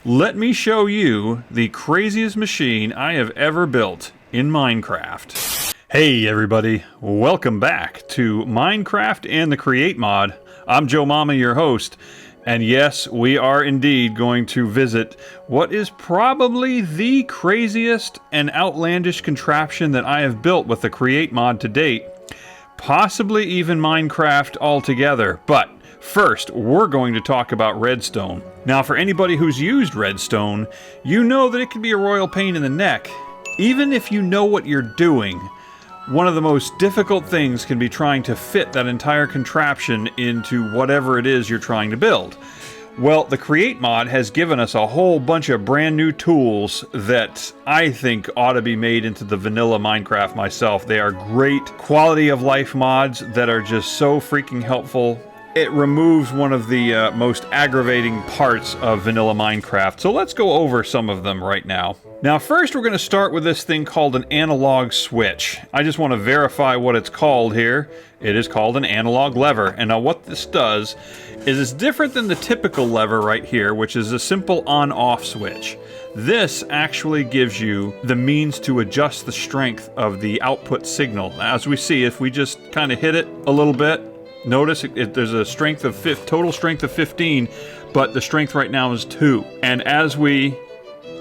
Let me show you the craziest machine I have ever built in Minecraft. Hey everybody, welcome back to Minecraft and the Create mod. I'm JomommaShorts, your host, and yes, we are indeed going to visit what is probably the craziest and outlandish contraption that I have built with the Create mod to date. Possibly even Minecraft altogether, but first, we're going to talk about Redstone. Now, for anybody who's used Redstone, you know that it can be a royal pain in the neck. Even if you know what you're doing, one of the most difficult things can be trying to fit that entire contraption into whatever it is you're trying to build. Well, the Create mod has given us a whole bunch of brand new tools that I think ought to be made into the vanilla Minecraft myself. They are great quality of life mods that are just so freaking helpful. It removes one of the most aggravating parts of vanilla Minecraft, so let's go over some of them right now. Now first we're going to start with this thing called an analog switch. I just want to verify what it's called here. It is called an analog lever, and now what this does is it's different than the typical lever right here, which is a simple on-off switch. This actually gives you the means to adjust the strength of the output signal. As we see, if we just kind of hit it a little bit, notice there's a strength of total strength of 15, but the strength right now is 2. And as we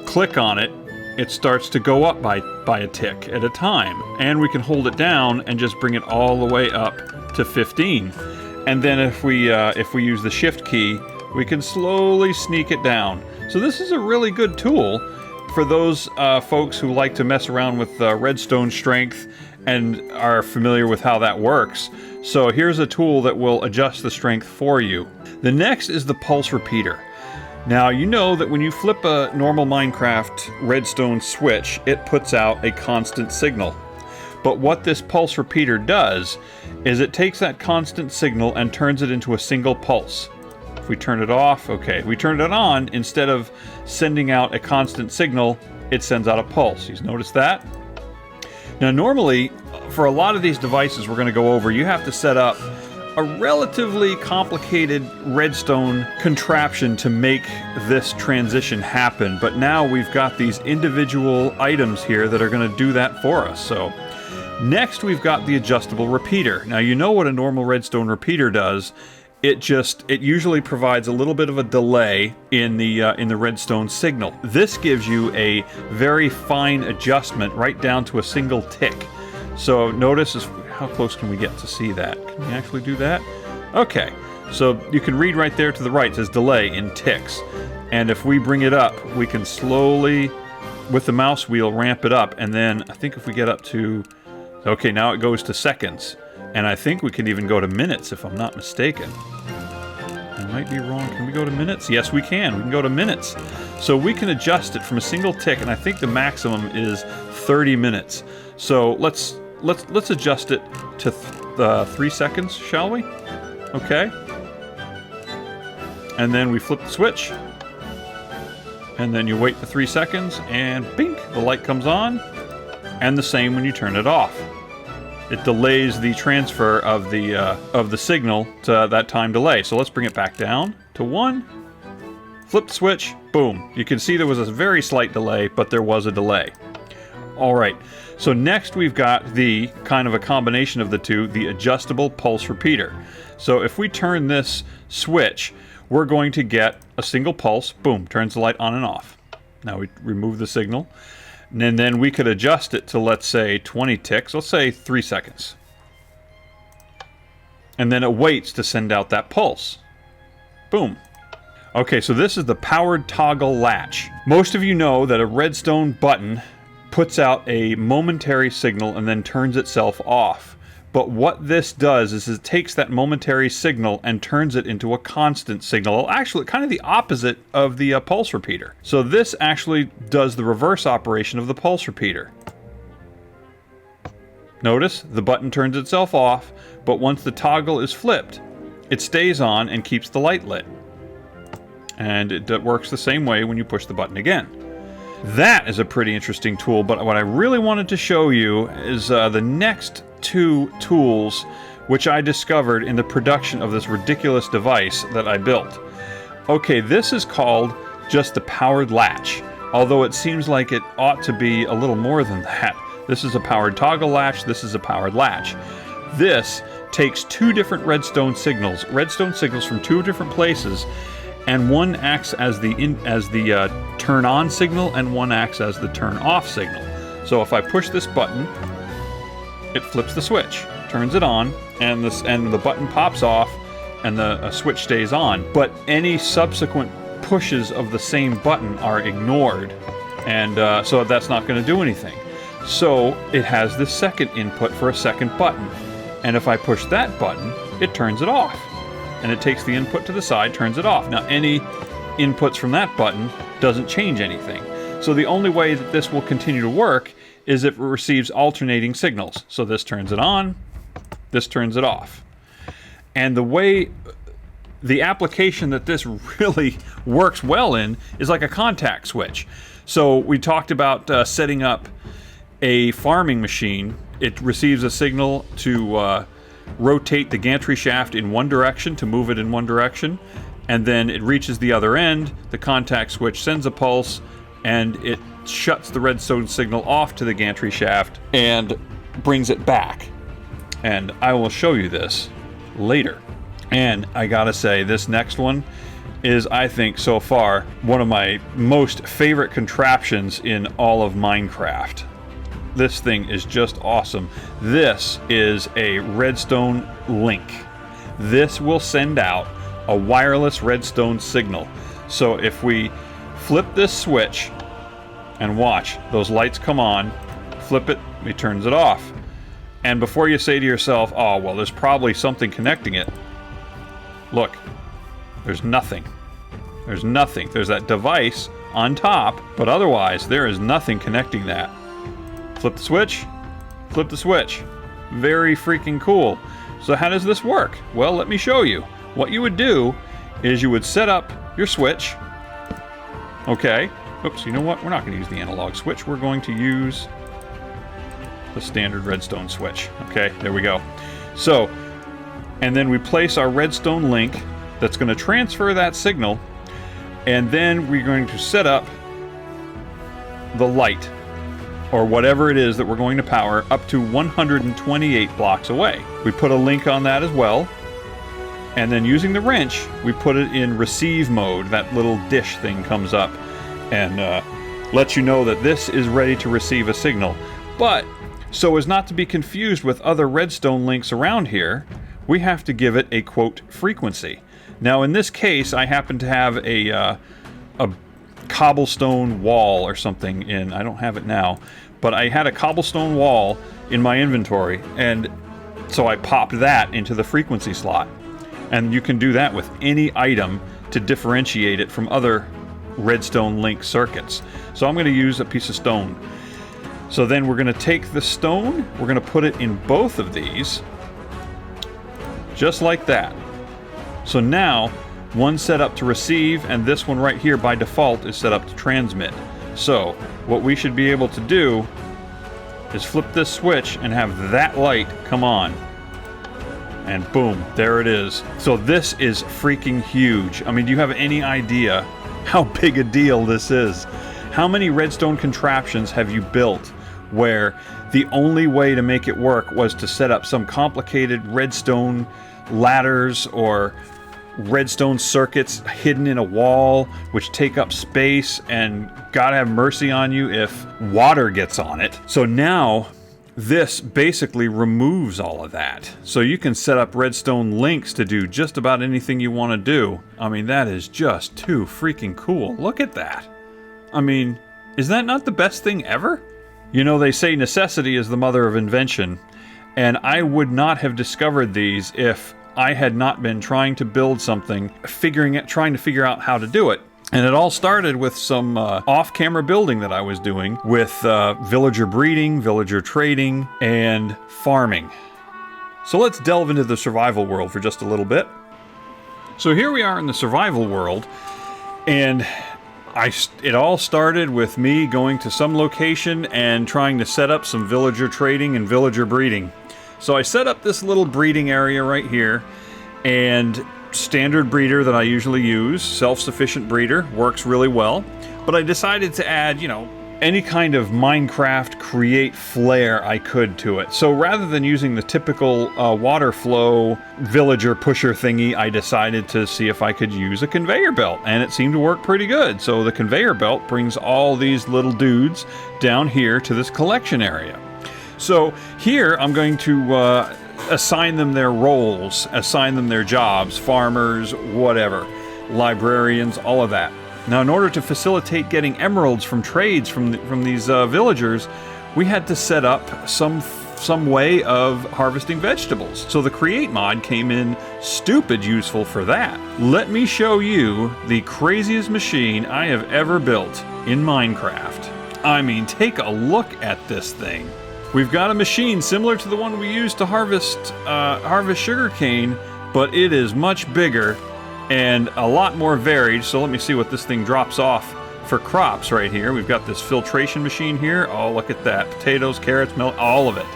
click on it, it starts to go up by a tick at a time. And we can hold it down and just bring it all the way up to 15. And then if we use the shift key, we can slowly sneak it down. So this is a really good tool for those folks who like to mess around with redstone strength and are familiar with how that works. So here's a tool that will adjust the strength for you. The next is the pulse repeater. Now you know that when you flip a normal Minecraft redstone switch, it puts out a constant signal. But what this pulse repeater does is it takes that constant signal and turns it into a single pulse. If we turn it off, okay. If we turn it on, instead of sending out a constant signal, it sends out a pulse. You notice that? Now normally, for a lot of these devices we're going to go over, you have to set up a relatively complicated redstone contraption to make this transition happen. But now we've got these individual items here that are going to do that for us. So next we've got the adjustable repeater. Now you know what a normal redstone repeater does. It usually provides a little bit of a delay in the redstone signal. This gives you a very fine adjustment right down to a single tick. So notice how close can we get to see that? Can we actually do that? Okay, so you can read right there to the right, it says delay in ticks. And if we bring it up, we can slowly, with the mouse wheel, ramp it up. And then I think if we get up to, okay, now it goes to seconds. And I think we can even go to minutes if I'm not mistaken. I might be wrong. Can we go to minutes? Yes, we can. We can go to minutes. So we can adjust it from a single tick, and I think the maximum is 30 minutes. So let's adjust it to 3 seconds, shall we? Okay. And then we flip the switch. And then you wait for 3 seconds, and bink, the light comes on. And the same when you turn it off. It delays the transfer of the signal to that time delay. So let's bring it back down to 1. Flip the switch, boom. You can see there was a very slight delay, but there was a delay. All right, so next we've got the kind of a combination of the two, the adjustable pulse repeater. So if we turn this switch, we're going to get a single pulse, boom, turns the light on and off. Now we remove the signal. And then we could adjust it to, let's say, 20 ticks. Let's say 3 seconds. And then it waits to send out that pulse. Boom. Okay, so this is the powered toggle latch. Most of you know that a redstone button puts out a momentary signal and then turns itself off. But what this does is it takes that momentary signal and turns it into a constant signal. Actually, kind of the opposite of the pulse repeater. So this actually does the reverse operation of the pulse repeater. Notice the button turns itself off, but once the toggle is flipped, it stays on and keeps the light lit. And it works the same way when you push the button again. That is a pretty interesting tool, but what I really wanted to show you is the next 2 tools which I discovered in the production of this ridiculous device that I built. Okay, this is called just the powered latch, although it seems like it ought to be a little more than that. This is a powered toggle latch, this is a powered latch. This takes two different redstone signals from two different places, and one acts as the turn on signal and one acts as the turn off signal. So if I push this button, it flips the switch, turns it on, and the button pops off and the switch stays on. But any subsequent pushes of the same button are ignored, and so that's not going to do anything. So it has this second input for a second button, and if I push that button, it turns it off, and it takes the input to the side, turns it off. Now any inputs from that button doesn't change anything. So the only way that this will continue to work is if it receives alternating signals. So this turns it on, this turns it off. And the application that this really works well in is like a contact switch. So we talked about setting up a farming machine. It receives a signal to rotate the gantry shaft in one direction, to move it in one direction, and then it reaches the other end, the contact switch sends a pulse, and it shuts the redstone signal off to the gantry shaft and brings it back. And I will show you this later. And I gotta say, this next one is, I think, so far, one of my most favorite contraptions in all of Minecraft. This thing is just awesome. This is a redstone link. This will send out a wireless redstone signal. So if we flip this switch and watch, those lights come on, flip it, it turns it off. And before you say to yourself, oh, well, there's probably something connecting it, look, there's nothing. There's nothing. There's that device on top, but otherwise there is nothing connecting that. Flip the switch, flip the switch. Very freaking cool. So how does this work? Well, let me show you. What you would do is you would set up your switch. Okay. Oops, you know what? We're not going to use the analog switch. We're going to use the standard redstone switch. Okay, there we go. So, and then we place our redstone link that's going to transfer that signal, and then we're going to set up the light, or whatever it is that we're going to power, up to 128 blocks away. We put a link on that as well, and then using the wrench, we put it in receive mode. That little dish thing comes up and lets you know that this is ready to receive a signal. But, so as not to be confused with other redstone links around here, we have to give it a, quote, frequency. Now in this case, I happen to have a cobblestone wall or something in, I don't have it now, but I had a cobblestone wall in my inventory, and so I popped that into the frequency slot. And you can do that with any item to differentiate it from other redstone link circuits. So I'm going to use a piece of stone. So then we're going to take the stone, we're going to put it in both of these, just like that. So now, one's set up to receive, and this one right here by default is set up to transmit. So, what we should be able to do is flip this switch and have that light come on. And boom, there it is. So this is freaking huge. I mean, do you have any idea how big a deal this is? How many redstone contraptions have you built where the only way to make it work was to set up some complicated redstone ladders or redstone circuits hidden in a wall, which take up space, and God have mercy on you if water gets on it. So now this basically removes all of that. So you can set up redstone links to do just about anything you want to do. I mean, that is just too freaking cool. Look at that. I mean, is that not the best thing ever? You know, they say necessity is the mother of invention, and I would not have discovered these if I had not been trying to build something, trying to figure out how to do it. And it all started with some off-camera building that I was doing with villager breeding, villager trading, and farming. So let's delve into the survival world for just a little bit. So here we are in the survival world, and it all started with me going to some location and trying to set up some villager trading and villager breeding. So I set up this little breeding area right here, and standard breeder that I usually use, self-sufficient breeder, works really well. But I decided to add, any kind of Minecraft create flair I could to it. So rather than using the typical water flow villager pusher thingy, I decided to see if I could use a conveyor belt, and it seemed to work pretty good. So the conveyor belt brings all these little dudes down here to this collection area. So here I'm going to assign them their roles, assign them their jobs, farmers, whatever, librarians, all of that. Now, in order to facilitate getting emeralds from trades from these villagers, we had to set up some way of harvesting vegetables. So the Create mod came in stupid useful for that. Let me show you the craziest machine I have ever built in Minecraft. I mean, take a look at this thing. We've got a machine similar to the one we used to harvest sugarcane, but it is much bigger and a lot more varied. So let me see what this thing drops off for crops right here. We've got this filtration machine here. Oh, look at that. Potatoes, carrots, melon, all of it.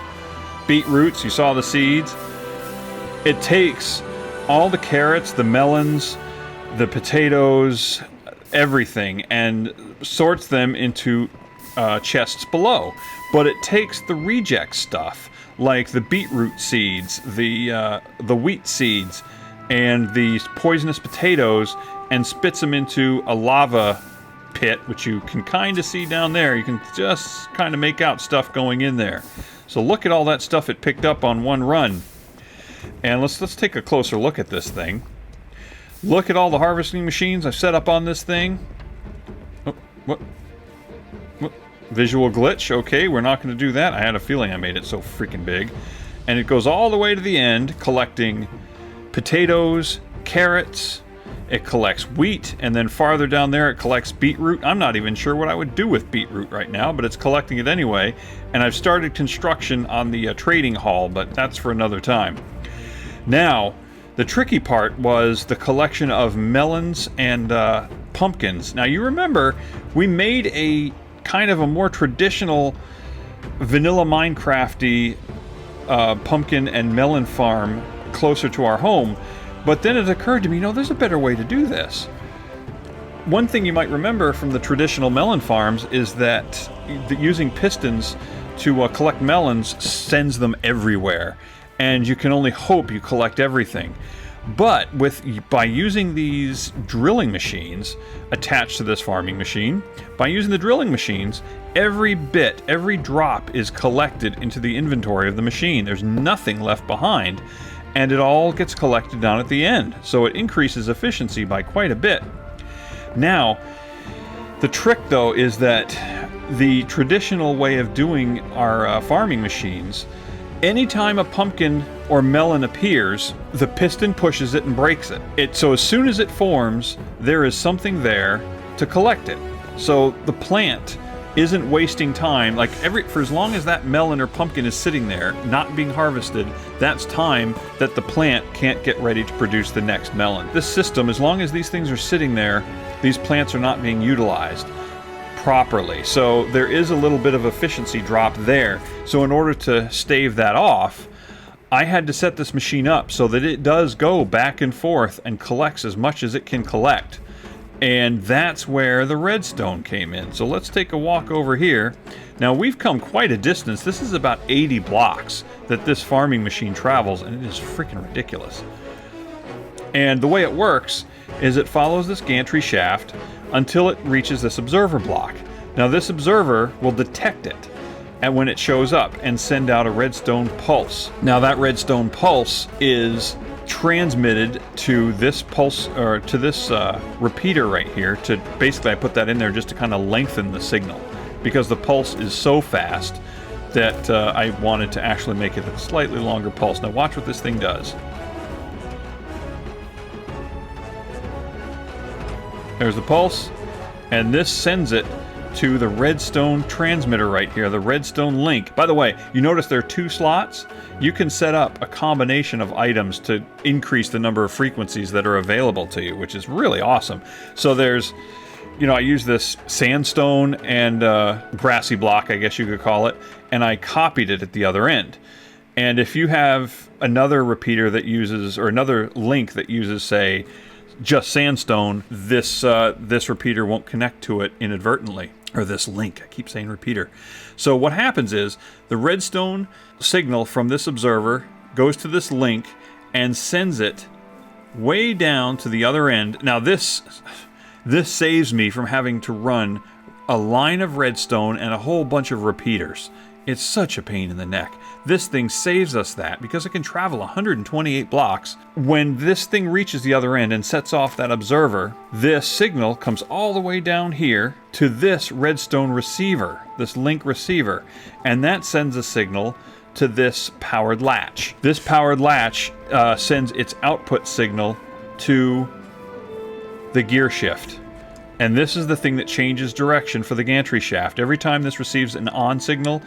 Beetroots, you saw the seeds. It takes all the carrots, the melons, the potatoes, everything, and sorts them into chests below. But it takes the reject stuff, like the beetroot seeds, the wheat seeds, and these poisonous potatoes, and spits them into a lava pit, which you can kind of see down there. You can just kind of make out stuff going in there. So look at all that stuff it picked up on one run. And let's take a closer look at this thing. Look at all the harvesting machines I've set up on this thing. Oh, what? Visual glitch. Okay, we're not going to do that. I had a feeling I made it so freaking big. And it goes all the way to the end, collecting potatoes, carrots, it collects wheat, and then farther down there it collects beetroot. I'm not even sure what I would do with beetroot right now, but it's collecting it anyway. And I've started construction on the trading hall, but that's for another time. Now, the tricky part was the collection of melons and pumpkins. Now, you remember, we made a kind of a more traditional vanilla Minecrafty pumpkin and melon farm closer to our home, but then it occurred to me, there's a better way to do this. One thing you might remember from the traditional melon farms is that using pistons to collect melons sends them everywhere, and you can only hope you collect everything. But by using these drilling machines attached to this farming machine, by using the drilling machines, every bit, every drop is collected into the inventory of the machine. There's nothing left behind, and it all gets collected down at the end. So it increases efficiency by quite a bit. Now, the trick though is that the traditional way of doing our farming machines, anytime a pumpkin or melon appears, the piston pushes it and breaks it. So as soon as it forms, there is something there to collect it. So the plant isn't wasting time. For as long as that melon or pumpkin is sitting there, not being harvested, that's time that the plant can't get ready to produce the next melon. This system, as long as these things are sitting there, these plants are not being utilized properly. So there is a little bit of efficiency drop there. So in order to stave that off, I had to set this machine up so that it does go back and forth and collects as much as it can collect. And that's where the redstone came in. So let's take a walk over here. Now we've come quite a distance. This is about 80 blocks that this farming machine travels, and it is freaking ridiculous. And the way it works is it follows this gantry shaft until it reaches this observer block. Now this observer will detect it and when it shows up and send out a redstone pulse. Now that redstone pulse is transmitted to this pulse, or to this repeater right here. To basically, I put that in there just to kind of lengthen the signal, because the pulse is so fast that I wanted to actually make it a slightly longer pulse. Now watch what this thing does. There's the pulse, and this sends it to the redstone transmitter right here, the redstone link. By the way, you notice there are 2 slots. You can set up a combination of items to increase the number of frequencies that are available to you, which is really awesome. So there's, I use this sandstone and grassy block, I guess you could call it, and I copied it at the other end. And if you have another repeater that uses, or another link that uses, say, just sandstone, this repeater won't connect to it inadvertently. Or this link, I keep saying repeater. So what happens is the redstone signal from this observer goes to this link and sends it way down to the other end. Now this saves me from having to run a line of redstone and a whole bunch of repeaters. It's such a pain in the neck. This thing saves us that because it can travel 128 blocks. When this thing reaches the other end and sets off that observer, this signal comes all the way down here to this redstone receiver, this link receiver, and that sends a signal to this powered latch. This powered latch sends its output signal to the gear shift. And this is the thing that changes direction for the gantry shaft. Every time this receives an on signal,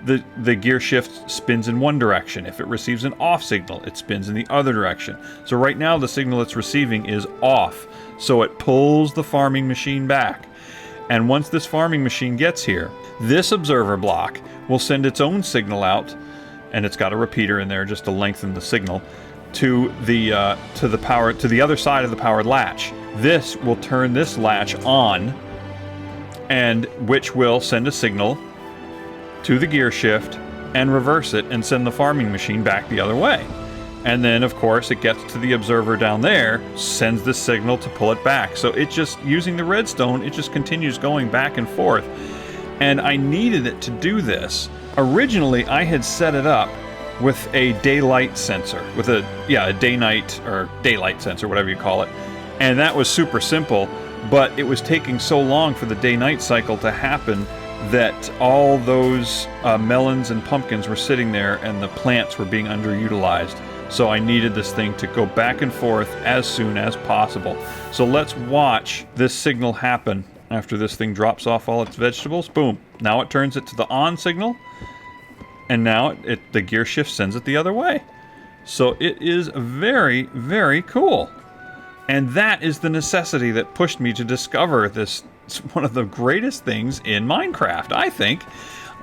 the gear shift spins in one direction. If it receives an off signal, it spins in the other direction. So right now the signal it's receiving is off. So it pulls the farming machine back. And once this farming machine gets here, this observer block will send its own signal out, and it's got a repeater in there just to lengthen the signal, to the other side of the powered latch. This will turn this latch on, and which will send a signal to the gear shift and reverse it and send the farming machine back the other way. And then of course it gets to the observer down there, sends the signal to pull it back. So it just, using the redstone, it just continues going back and forth. And I needed it to do this. Originally I had set it up with a daylight sensor, with a day-night or daylight sensor, whatever you call it. And that was super simple, but it was taking so long for the day-night cycle to happen that all those melons and pumpkins were sitting there and the plants were being underutilized. So I needed this thing to go back and forth as soon as possible. So let's watch this signal happen after this thing drops off all its vegetables. Boom. Now it turns it to the on signal, and now the gear shift sends it the other way. So it is very, very cool. And that is the necessity that pushed me to discover this. It's one of the greatest things in Minecraft, I think.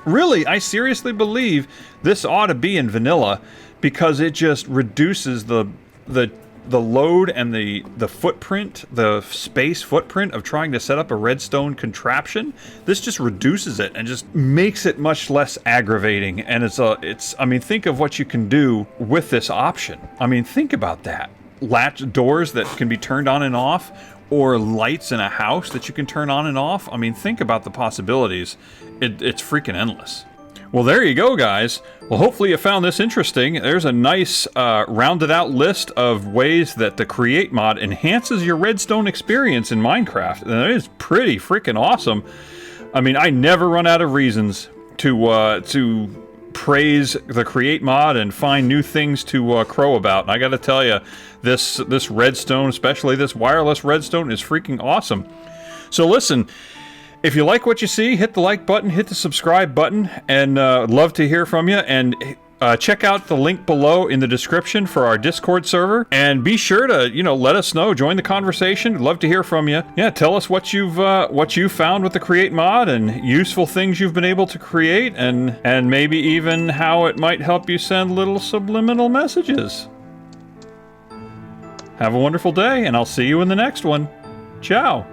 Really, I seriously believe this ought to be in vanilla because it just reduces the load and the footprint, the space footprint of trying to set up a redstone contraption. This just reduces it and just makes it much less aggravating. And I mean, think of what you can do with this option. I mean, think about that. Latch doors that can be turned on and off, or lights in a house that you can turn on and off. I mean, think about the possibilities. It's freaking endless. Well, there you go, guys. Well, hopefully you found this interesting. There's a nice rounded out list of ways that the Create mod enhances your redstone experience in Minecraft. And it is pretty freaking awesome. I mean, I never run out of reasons to praise the Create mod and find new things to crow about. And I gotta tell you, this redstone, especially this wireless redstone, is freaking awesome. So listen, if you like what you see, hit the like button, hit the subscribe button, and love to hear from you. And check out the link below in the description for our Discord server, and be sure to let us know, join the conversation. Love to hear from you. Yeah, tell us what you found with the Create mod and useful things you've been able to create, and maybe even how it might help you send little subliminal messages. Have a wonderful day, and I'll see you in the next one. Ciao.